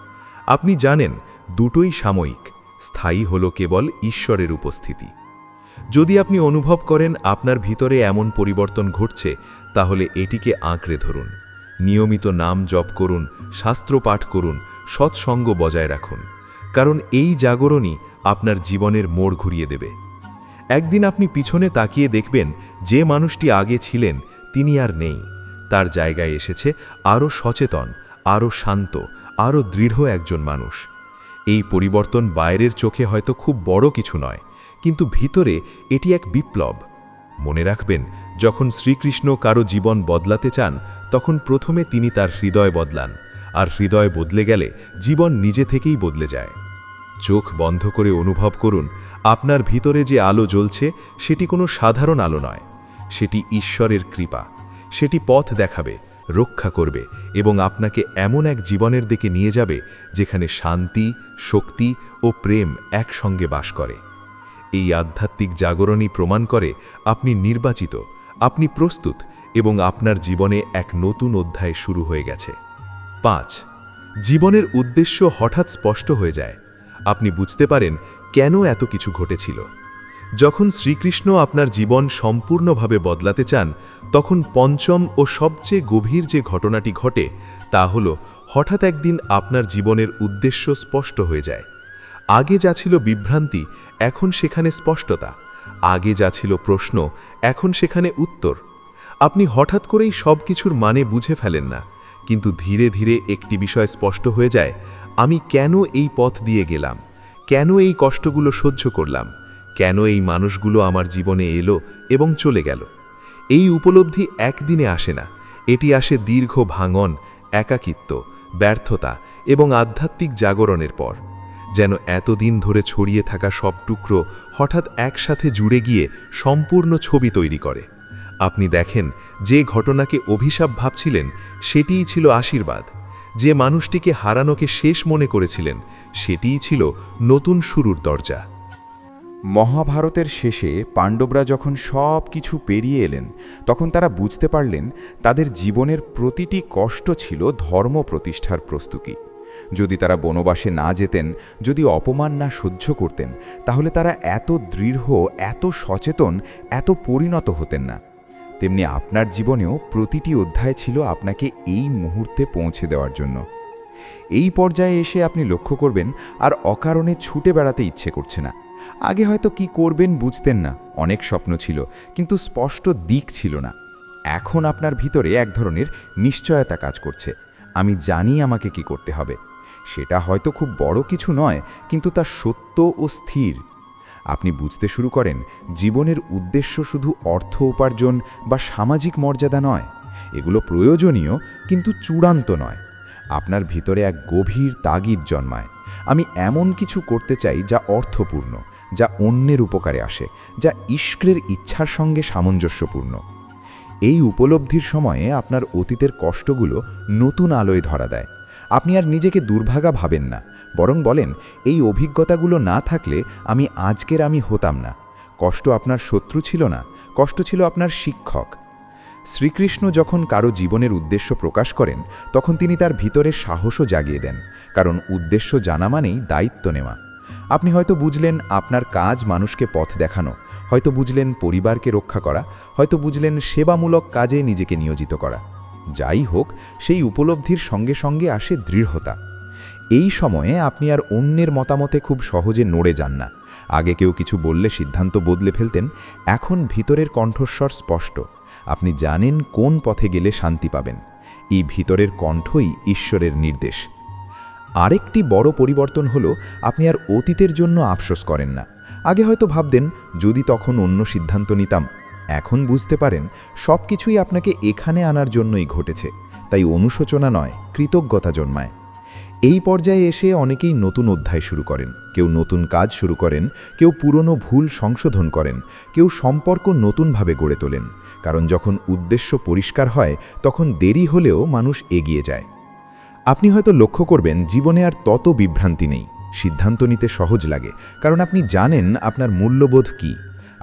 আপনি জানেন দুটোই সাময়িক, স্থায়ী হলো কেবল ঈশ্বরের উপস্থিতি। যদি আপনি অনুভব করেন আপনার ভিতরে এমন পরিবর্তন ঘটছে, তাহলে এটিকে আঁকড়ে ধরুন। নিয়মিত নাম জপ করুন, শাস্ত্র পাঠ করুন, সৎসঙ্গ বজায় রাখুন, কারণ এই জাগরণই আপনার জীবনের মোড় ঘুরিয়ে দেবে। একদিন আপনি পিছনে তাকিয়ে দেখবেন যে মানুষটি আগে ছিলেন তিনি আর নেই। তার জায়গায় এসেছে আরও সচেতন, আরও শান্ত, আরও দৃঢ় একজন মানুষ। এই পরিবর্তন বাইরের চোখে হয়তো খুব বড় কিছু নয়, কিন্তু ভিতরে এটি এক বিপ্লব। মনে রাখবেন, যখন শ্রীকৃষ্ণ কারো জীবন বদলাতে চান, তখন প্রথমে তিনি তার হৃদয় বদলান, আর হৃদয় বদলে গেলে জীবন নিজে থেকেই বদলে যায়। চোখ বন্ধ করে অনুভব করুন, আপনার ভিতরে যে আলো জ্বলছে সেটি কোনো সাধারণ আলো নয়, সেটি ঈশ্বরের কৃপা। সেটি পথ দেখাবে, রক্ষা করবে এবং আপনাকে এমন এক জীবনের দিকে নিয়ে যাবে যেখানে শান্তি, শক্তি ও প্রেম একসঙ্গে বাস করে। এই আধ্যাত্মিক জাগরণই প্রমাণ করে আপনি নির্বাচিত, আপনি প্রস্তুত এবং আপনার জীবনে এক নতুন অধ্যায় শুরু হয়ে গেছে। 5. জীবনের উদ্দেশ্য হঠাৎ স্পষ্ট হয়ে যায়। আপনি বুঝতে পারেন কেন এত কিছু ঘটেছিল। যখন শ্রীকৃষ্ণ আপনার জীবন সম্পূর্ণভাবে বদলাতে চান, তখন পঞ্চম ও সবচেয়ে গভীর যে ঘটনাটি ঘটে তা হল হঠাৎ একদিন আপনার জীবনের উদ্দেশ্য স্পষ্ট হয়ে যায়। আগে যা ছিল বিভ্রান্তি, এখন সেখানে স্পষ্টতা। আগে যা ছিল প্রশ্ন, এখন সেখানে উত্তর। আপনি হঠাৎ করেই সব কিছুর মানে বুঝে ফেলেন না, কিন্তু ধীরে ধীরে একটি বিষয় স্পষ্ট হয়ে যায়, আমি কেন এই পথ দিয়ে গেলাম, কেন এই কষ্টগুলো সহ্য করলাম, কেন এই মানুষগুলো আমার জীবনে এলো এবং চলে গেল। এই উপলব্ধি একদিনে আসে না, এটি আসে দীর্ঘ ভাঙন, একাকিত্ব, ব্যর্থতা এবং আধ্যাত্মিক জাগরণের পর। যেন এতদিন ধরে ছড়িয়ে থাকা সব টুকরো হঠাৎ একসাথে জুড়ে গিয়ে সম্পূর্ণ ছবি তৈরি করে। আপনি দেখেন যে ঘটনাকে অভিশাপ ভাবছিলেন সেটিই ছিল আশীর্বাদ। যে মানুষটিকে হারানোকে শেষ মনে করেছিলেন সেটিই ছিল নতুন শুরুর দরজা। মহাভারতের শেষে পাণ্ডবরা যখন সব কিছু পেরিয়ে এলেন, তখন তারা বুঝতে পারলেন তাদের জীবনের প্রতিটি কষ্ট ছিল ধর্ম প্রতিষ্ঠার প্রস্তুতি। যদি তারা বনবাসে না যেতেন, যদি অপমান না সহ্য করতেন, তাহলে তারা এত দৃঢ়, এত সচেতন, এত পরিণত হতেন না। তেমনি আপনার জীবনেও প্রতিটি অধ্যায় ছিল আপনাকে এই মুহূর্তে পৌঁছে দেওয়ার জন্য। এই পর্যায়ে এসে আপনি লক্ষ্য করবেন আর অকারণে ছুটে বেড়াতে ইচ্ছে করছে না। আগে হয়তো কি করবেন বুঝতেন না, অনেক স্বপ্ন ছিল কিন্তু স্পষ্ট দিক ছিল না। এখন আপনার ভিতরে এক ধরনের নিশ্চয়তা কাজ করছে, আমি জানি আমাকে কি করতে হবে। সেটা হয়তো খুব বড় কিছু নয়, কিন্তু তা সত্য ও স্থির। আপনি বুঝতে শুরু করেন জীবনের উদ্দেশ্য শুধু অর্থ উপার্জন বা সামাজিক মর্যাদা নয়, এগুলো প্রয়োজনীয় কিন্তু চূড়ান্ত নয়। আপনার ভিতরে এক গভীর তাগিদ জন্মায়, আমি এমন কিছু করতে চাই যা অর্থপূর্ণ, যা অন্যের উপকারে আসে, যা ঈশ্বরের ইচ্ছার সঙ্গে সামঞ্জস্যপূর্ণ। এই উপলব্ধির সময়ে আপনার অতীতের কষ্টগুলো নতুন আলোয় ধরা দেয়। আপনি আর নিজেকে দুর্ভাগা ভাবেন না, বরং বলেন, এই অভিজ্ঞতাগুলো না থাকলে আমি আজকের আমি হতাম না। কষ্ট আপনার শত্রু ছিল না, কষ্ট ছিল আপনার শিক্ষক। শ্রীকৃষ্ণ যখন কারো জীবনের উদ্দেশ্য প্রকাশ করেন, তখন তিনি তার ভিতরে সাহসও জাগিয়ে দেন, কারণ উদ্দেশ্য জানা মানেই দায়িত্ব নেওয়া। আপনি হয়তো বুঝলেন আপনার কাজ মানুষকে পথ দেখানো, হয়তো বুঝলেন পরিবারকে রক্ষা করা, হয়তো বুঝলেন সেবামূলক কাজে নিজেকে নিয়োজিত করা। যাই হোক, সেই উপলব্ধির সঙ্গে সঙ্গে আসে দৃঢ়তা। এই সময়ে আপনি আর অন্যের মতামতে খুব সহজে নড়ে যান না। আগে কেউ কিছু বললে সিদ্ধান্ত বদলে ফেলতেন, এখন ভিতরের কণ্ঠস্বর স্পষ্ট। আপনি জানেন কোন পথে গেলে শান্তি পাবেন। এই ভিতরের কণ্ঠই ঈশ্বরের নির্দেশ। আরেকটি বড় পরিবর্তন হলো আপনি আর অতীতের জন্য আফসোস করেন না। আগে হয়তো ভাবতেন যদি তখন অন্য সিদ্ধান্ত নিতাম। এখন বুঝতে পারেন সব কিছুই আপনাকে এখানে আনার জন্যই ঘটেছে, তাই অনুশোচনা নয়, কৃতজ্ঞতা জন্মায়। এই পর্যায়ে এসে অনেকেই নতুন অধ্যায় শুরু করেন, কেউ নতুন কাজ শুরু করেন, কেউ পুরনো ভুল সংশোধন করেন, কেউ সম্পর্ক নতুনভাবে গড়ে তোলেন। কারণ যখন উদ্দেশ্য পরিষ্কার হয় তখন দেরি হলেও মানুষ এগিয়ে যায়। আপনি হয়তো লক্ষ্য করবেন জীবনে আর তত বিভ্রান্তি নেই, সিদ্ধান্ত নিতে সহজ লাগে, কারণ আপনি জানেন আপনার মূল্যবোধ কী।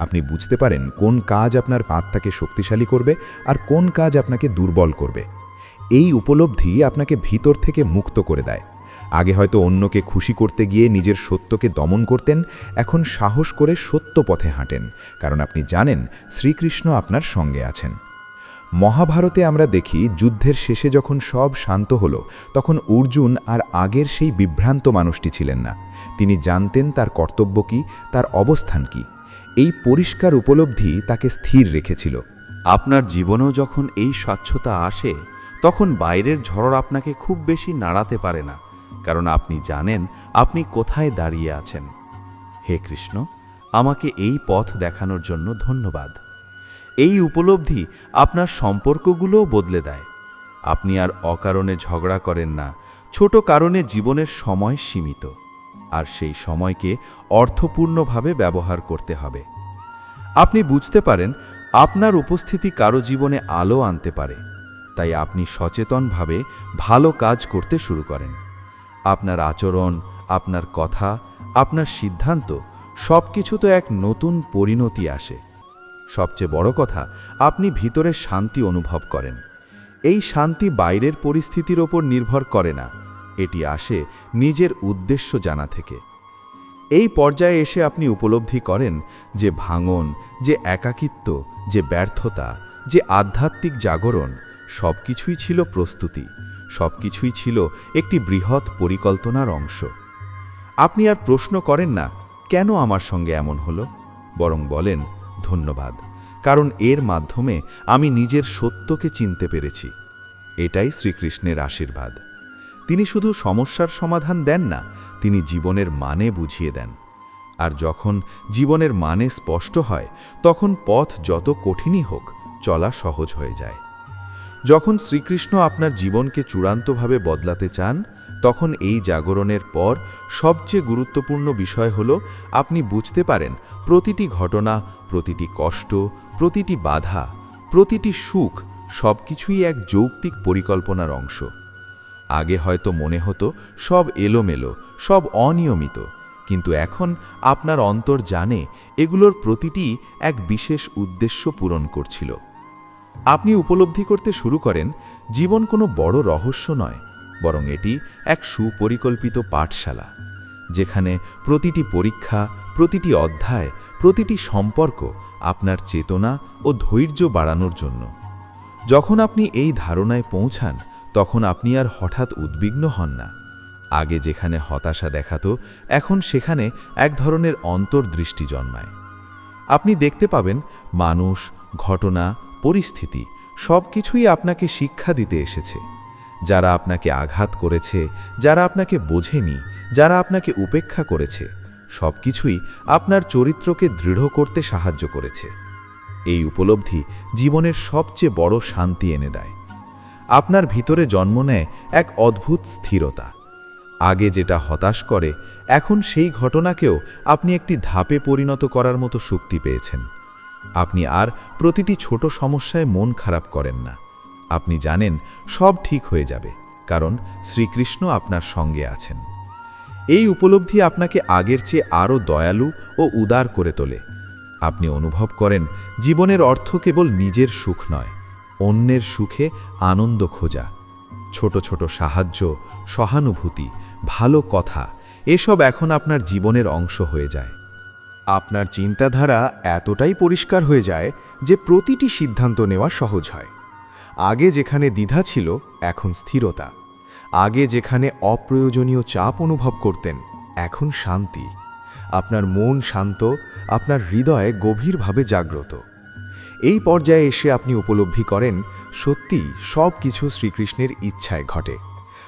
আপনি বুঝতে পারেন কোন কাজ আপনার আত্মাকে শক্তিশালী করবে আর কোন কাজ আপনাকে দুর্বল করবে। এই উপলব্ধি আপনাকে ভিতর থেকে মুক্ত করে দেয়। আগে হয়তো অন্যকে খুশি করতে গিয়ে নিজের সত্যকে দমন করতেন, এখন সাহস করে সত্য পথে হাঁটেন, কারণ আপনি জানেন শ্রীকৃষ্ণ আপনার সঙ্গে আছেন। মহাভারতে আমরা দেখি যুদ্ধের শেষে যখন সব শান্ত হলো তখন অর্জুন আর আগের সেই বিভ্রান্ত মানুষটি ছিলেন না। তিনি জানতেন তার কর্তব্য কী, তার অবস্থান কী। এই পরিষ্কার উপলব্ধি তাকে স্থির রেখেছিল। আপনার জীবনেও যখন এই স্বচ্ছতা আসে তখন বাইরের ঝড় আপনাকে খুব বেশি নাড়াতে পারে না, কারণ আপনি জানেন আপনি কোথায় দাঁড়িয়ে আছেন। হে কৃষ্ণ, আমাকে এই পথ দেখানোর জন্য ধন্যবাদ। এই উপলব্ধি আপনার সম্পর্কগুলোও বদলে দেয়। আপনি আর অকারণে ঝগড়া করেন না। ছোট কারণে জীবনের সময় সীমিত, আর সেই সময়কে অর্থপূর্ণভাবে ব্যবহার করতে হবে। আপনি বুঝতে পারেন আপনার উপস্থিতি কারো জীবনে আলো আনতে পারে, তাই আপনি সচেতনভাবে ভালো কাজ করতে শুরু করেন। আপনার আচরণ, আপনার কথা, আপনার সিদ্ধান্ত সব কিছুতে এক নতুন পরিণতি আসে। সবচেয়ে বড় কথা, আপনি ভিতরে শান্তি অনুভব করেন। এই শান্তি বাইরের পরিস্থিতির ওপর নির্ভর করে না, এটি আসে নিজের উদ্দেশ্য জানা থেকে। এই পর্যায়ে এসে আপনি উপলব্ধি করেন যে ভাঙন, যে একাকিত্ব, যে ব্যর্থতা, যে আধ্যাত্মিক জাগরণ সব কিছুই ছিল প্রস্তুতি, সব কিছুই ছিল একটি বৃহৎ পরিকল্পনার অংশ। আপনি আর প্রশ্ন করেন না কেন আমার সঙ্গে এমন হলো, বরং বলেন ধন্যবাদ, কারণ এর মাধ্যমে আমি নিজের সত্যকে চিনতে পেরেছি। এটাই শ্রীকৃষ্ণের আশীর্বাদ। তিনি শুধু সমস্যার সমাধান দেন না, তিনি জীবনের মানে বুঝিয়ে দেন। আর যখন জীবনের মানে স্পষ্ট হয় তখন পথ যত কঠিনই হোক চলা সহজ হয়ে যায়। যখন শ্রীকৃষ্ণ আপনার জীবনকে চূড়ান্তভাবে বদলাতে চান তখন এই জাগরণের পর সবচেয়ে গুরুত্বপূর্ণ বিষয় হল আপনি বুঝতে পারেন প্রতিটি ঘটনা, প্রতিটি কষ্ট, প্রতিটি বাধা, প্রতিটি সুখ সবকিছুই এক যৌক্তিক পরিকল্পনার অংশ। আগে হয়তো মনে হতো সব এলোমেলো, সব অনিয়মিত, কিন্তু এখন আপনার অন্তর জানে এগুলোর প্রতিটি এক বিশেষ উদ্দেশ্য পূরণ করছিল। আপনি উপলব্ধি করতে শুরু করেন জীবন কোনো বড় রহস্য নয়, বরং এটি এক সুপরিকল্পিত পাঠশালা, যেখানে প্রতিটি পরীক্ষা, প্রতিটি অধ্যায়, প্রতিটি সম্পর্ক আপনার চেতনা ও ধৈর্য বাড়ানোর জন্য। যখন আপনি এই ধারণায় পৌঁছান তখন আপনি আর হঠাৎ উদ্বিগ্ন হন না। আগে যেখানে হতাশা দেখাতো এখন সেখানে এক ধরনের অন্তর্দৃষ্টি জন্মায়। আপনি দেখতে পাবেন মানুষ, ঘটনা, পরিস্থিতি সব কিছুই আপনাকে শিক্ষা দিতে এসেছে। যারা আপনাকে আঘাত করেছে, যারা আপনাকে বোঝেনি, যারা আপনাকে উপেক্ষা করেছে, সব কিছুই আপনার চরিত্রকে দৃঢ় করতে সাহায্য করেছে। এই উপলব্ধি জীবনের সবচেয়ে বড় শান্তি এনে দেয়। আপনার ভিতরে জন্ম নেয় এক অদ্ভুত স্থিরতা। আগে যেটা হতাশ করে এখন সেই ঘটনাকেও আপনি একটি ধাপে পরিণত করার মতো শক্তি পেয়েছেন। আপনি আর প্রতিটি ছোট সমস্যায় মন খারাপ করেন না। আপনি জানেন সব ঠিক হয়ে যাবে, কারণ শ্রীকৃষ্ণ আপনার সঙ্গে আছেন। এই উপলব্ধি আপনাকে আগের চেয়ে আরও দয়ালু ও উদার করে তোলে। আপনি অনুভব করেন জীবনের অর্থ কেবল নিজের সুখ নয়, অন্যের সুখে আনন্দ খোঁজা। ছোট ছোট সাহায্য, সহানুভূতি, ভালো কথা এসব এখন আপনার জীবনের অংশ হয়ে যায়। আপনার চিন্তাধারা এতটাই পরিষ্কার হয়ে যায় যে প্রতিটি সিদ্ধান্ত নেওয়া সহজ হয়। আগে যেখানে দ্বিধা ছিল এখন স্থিরতা। আগে যেখানে অপ্রয়োজনীয় চাপ অনুভব করতেন এখন শান্তি। আপনার মন শান্ত, আপনার হৃদয় গভীরভাবে জাগ্রত। এই পর্যায়ে এসে আপনি উপলব্ধি করেন সত্যি সব কিছু শ্রীকৃষ্ণের ইচ্ছায় ঘটে।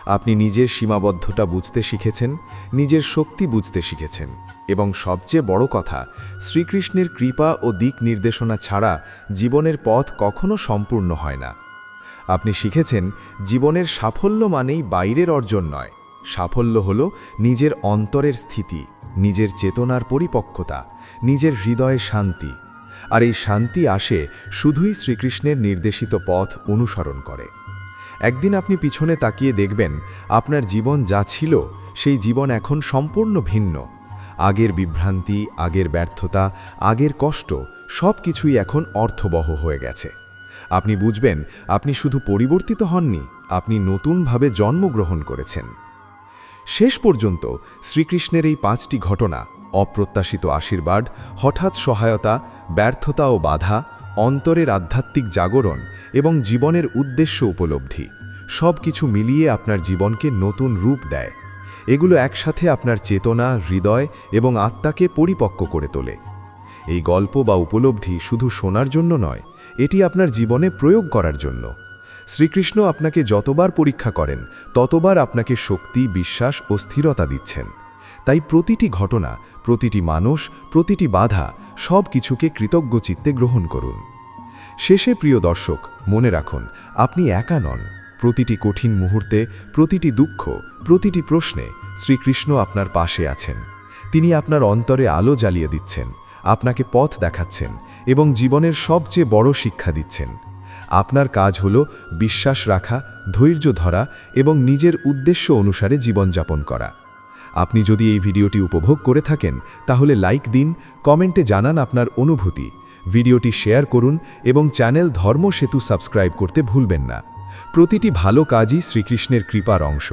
আপনি নিজের সীমাবদ্ধতা বুঝতে শিখেছেন, নিজের শক্তি বুঝতে শিখেছেন, এবং সবচেয়ে বড় কথা, শ্রীকৃষ্ণের কৃপা ও দিক নির্দেশনা ছাড়া জীবনের পথ কখনো সম্পূর্ণ হয় না। আপনি শিখেছেন জীবনের সাফল্য মানেই বাইরের অর্জন নয়, সাফল্য হল নিজের অন্তরের স্থিতি, নিজের চেতনার পরিপক্কতা, নিজের হৃদয়ে শান্তি। আর এই শান্তি আসে শুধুই শ্রীকৃষ্ণের নির্দেশিত পথ অনুসরণ করে। একদিন আপনি পিছনে তাকিয়ে দেখবেন আপনার জীবন যা ছিল সেই জীবন এখন সম্পূর্ণ ভিন্ন। আগের বিভ্রান্তি, আগের ব্যর্থতা, আগের কষ্ট সব কিছুই এখন অর্থবহ হয়ে গেছে। আপনি বুঝবেন আপনি শুধু পরিবর্তিত হননি, আপনি নতুনভাবে জন্মগ্রহণ করেছেন। শেষ পর্যন্ত শ্রীকৃষ্ণের এই 5টি ঘটনা, অপ্রত্যাশিত আশীর্বাদ, হঠাৎ সহায়তা, ব্যর্থতা ও বাধা, অন্তরের আধ্যাত্মিক জাগরণ এবং জীবনের উদ্দেশ্য উপলব্ধি, সব কিছু মিলিয়ে আপনার জীবনকে নতুন রূপ দেয়। এগুলো একসাথে আপনার চেতনা, হৃদয় এবং আত্মাকে পরিপক্ক করে তোলে। এই গল্প বা উপলব্ধি শুধু শোনার জন্য নয়, এটি আপনার জীবনে প্রয়োগ করার জন্য। শ্রীকৃষ্ণ আপনাকে যতবার পরীক্ষা করেন ততবার আপনাকে শক্তি, বিশ্বাস ও স্থিরতা দিচ্ছেন। তাই প্রতিটি ঘটনা, প্রতিটি মানুষ, প্রতিটি বাধা সব কিছুকে কৃতজ্ঞ চিত্তে গ্রহণ করুন। শেষে প্রিয় দর্শক, মনে রাখুন আপনি একা নন। প্রতিটি কঠিন মুহূর্তে, প্রতিটি দুঃখ, প্রতিটি প্রশ্নে শ্রীকৃষ্ণ আপনার পাশে আছেন। তিনি আপনার অন্তরে আলো জ্বালিয়ে দিচ্ছেন, আপনাকে পথ দেখাচ্ছেন এবং জীবনের সবচেয়ে বড় শিক্ষা দিচ্ছেন। আপনার কাজ হল বিশ্বাস রাখা, ধৈর্য ধরা এবং নিজের উদ্দেশ্য অনুসারে জীবনযাপন করা। আপনি যদি এই ভিডিওটি উপভোগ করে থাকেন তাহলে লাইক দিন, কমেন্টে জানান আপনার অনুভূতি, ভিডিওটি শেয়ার করুন এবং চ্যানেল ধর্ম সেতু সাবস্ক্রাইব করতে ভুলবেন না। প্রতিটি ভালো কাজই শ্রীকৃষ্ণের কৃপার অংশ,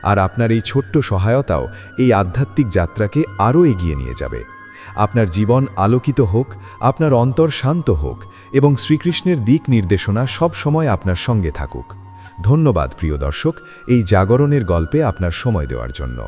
আর আপনার এই ছোট্ট সহায়তাও এই আধ্যাত্মিক যাত্রাকে আরও এগিয়ে নিয়ে যাবে। আপনার জীবন আলোকিত হোক, আপনার অন্তর শান্ত হোক এবং শ্রীকৃষ্ণের দিক নির্দেশনা সব সময় আপনার সঙ্গে থাকুক। ধন্যবাদ প্রিয় দর্শক, এই জাগরণের গল্পে আপনার সময় দেওয়ার জন্য।